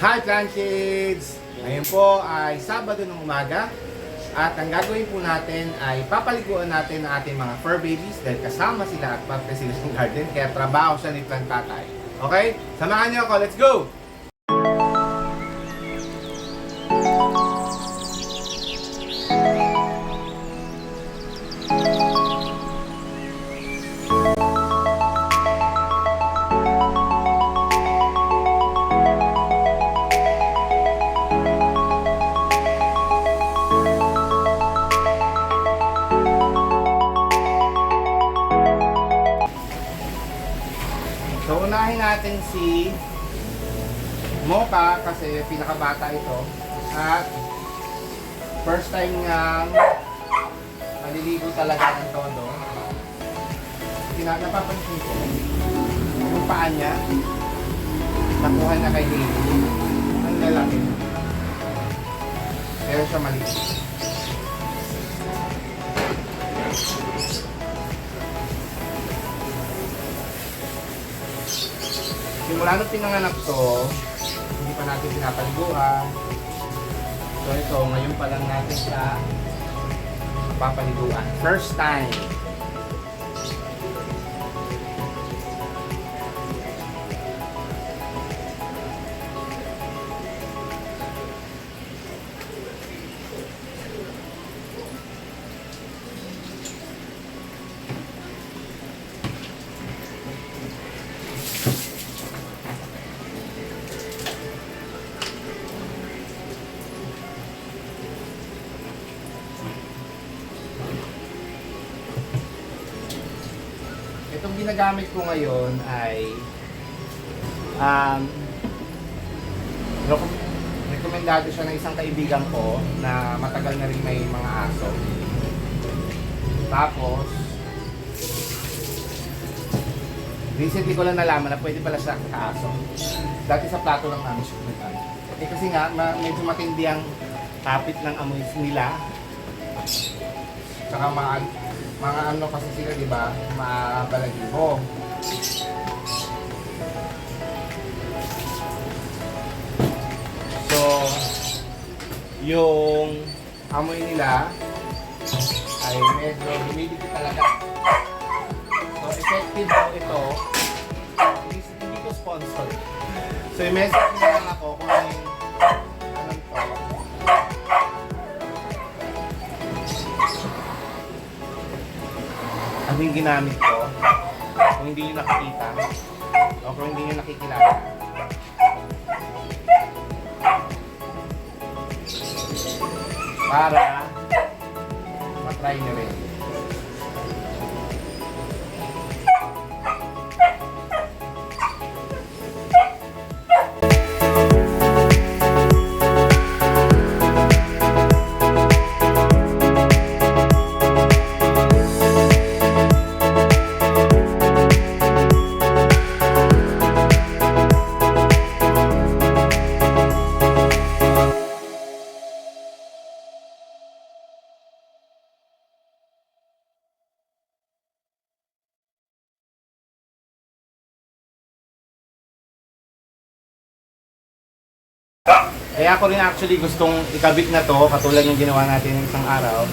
Hi Plan Kids! Ngayon po ay Sabado ng umaga at ang gagawin po natin ay papaliguan natin ang ating mga fur babies dahil kasama sila at parte sila sa garden kaya trabaho siya ni Plan Tatay. Okay? Samahan niyo ako, let's go! So, unahin natin si Mocha kasi pinakabata ito at first time niyang maliligo talaga ng todo. Napapansin ko yung paa niya nakuha na kay Hailey. Ang lalaki. Pero siya maliit. Simula nung pinanganak to, hindi pa natin pinapaliguan. So ito, ngayon pa lang natin siya papaliguan. First time. Itong ginagamit ko ngayon ay rekomendado siya ng isang kaibigan ko na matagal na rin may mga aso. Tapos recently ko lang nalaman na pwede pala siya sa aso. Dati sa plato lang namin siya nagano. Eh kasi nga medyo matindi ang kapit ng amoy nila. Saka mga ano kasi sila, di ba? Mabalagibo. So, yung amoy nila ay medyo humidity talaga. So, effective po ito. Hindi ko sponsor. So, i-message na lang ako kung ano yung ano yung ginamit ko, kung hindi nyo nakikita o kung hindi nyo nakikilala. Para matry nyo rin. Kaya ako rin actually gustong ikabit na to katulad ng ginawa natin ng isang araw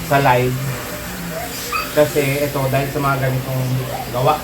sa live. Kasi ito dahil sa mga ganitong gawa.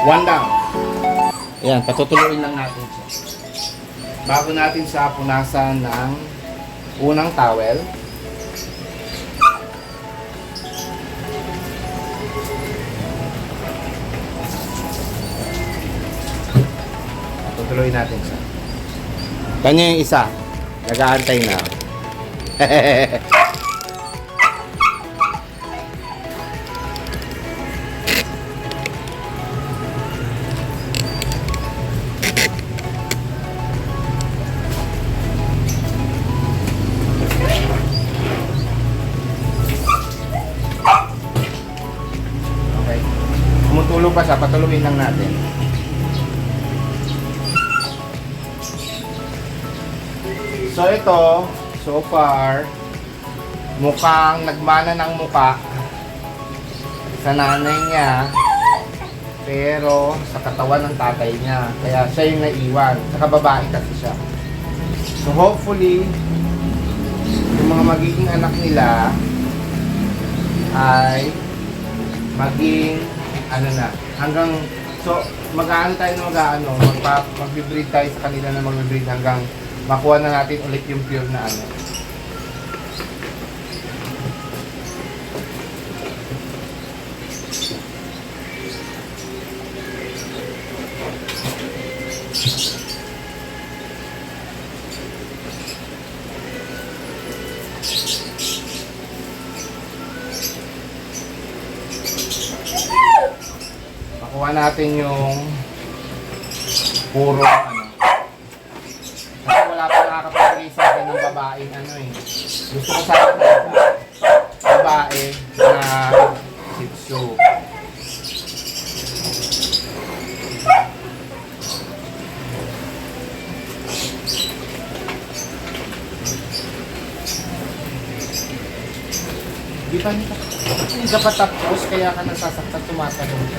One down. Ayan, patutuloyin lang natin siya. Bago natin siya punasan ng unang towel. Patutuloyin natin siya. Kanya yung isa. Nag-aantay na. Okay. Tumutulong pa siya, patuluin lang natin. So ito, so far, mukhang nagmana ng muka sa nanay niya, pero sa katawan ng tatay niya. Kaya siya yung naiwan. Saka babae kasi siya. So hopefully, yung mga magiging anak nila ay maging ano na, hanggang so mag-aano tayo na mag-breed tayo sa kanila na mag-breed hanggang makuha na natin ulit yung pure na ano. Makuha natin yung puro ano. Kasi wala pa nakakapagay sa akin ng babaeng ano eh. Gusto ko sa akin babae na Shih Tzu. Di ba hindi ka pa tapos kaya ka nasasaktan tumatanong ka.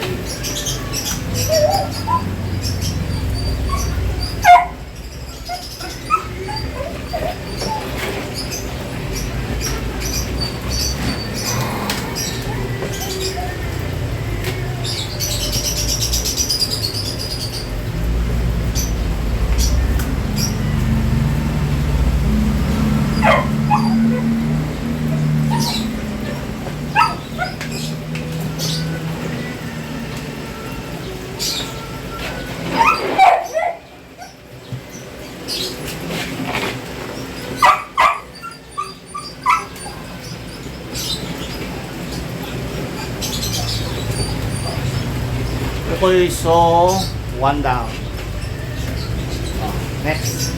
Okay, so one down. Next.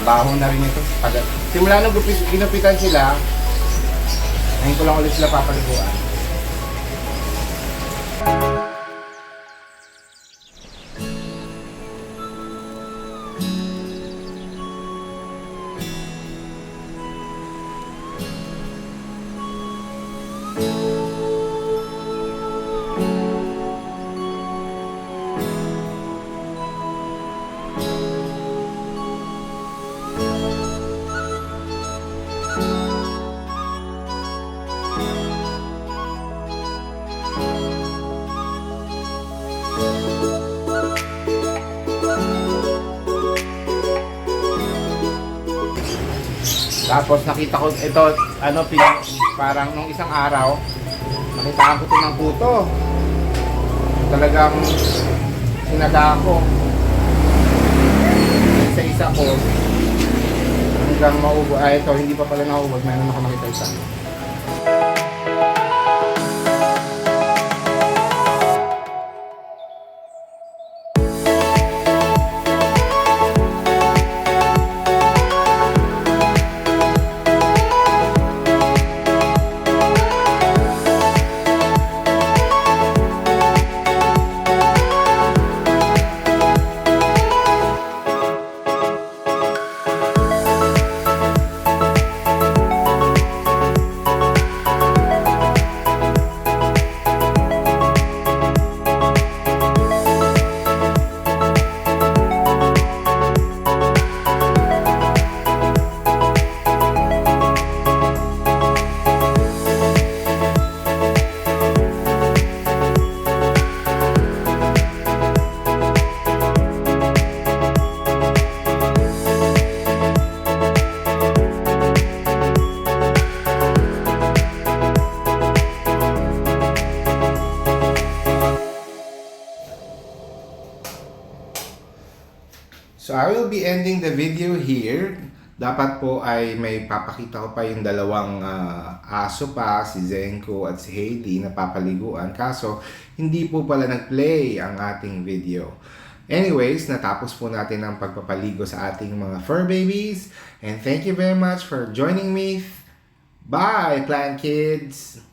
Baho na rin ito. Simula nung ginupitan sila, ngayon ko lang ulit sila papaliguan. Tapos nakita ko ito, parang nung isang araw, nakita ko ito ng kuto. Talagang sinaga ko. Isa-isa ko. Hanggang maubos. Ay, ito, hindi pa pala naubos. Mayroon ako nakita isa. So I will be ending the video here. Dapat po ay may papakita ko pa yung dalawang aso pa, si Zenko at si Hailey na papaliguan. Kaso hindi po pala nag-play ang ating video. Anyways, natapos po natin ang pagpapaligo sa ating mga fur babies. And thank you very much for joining me. Bye, Plant Kids!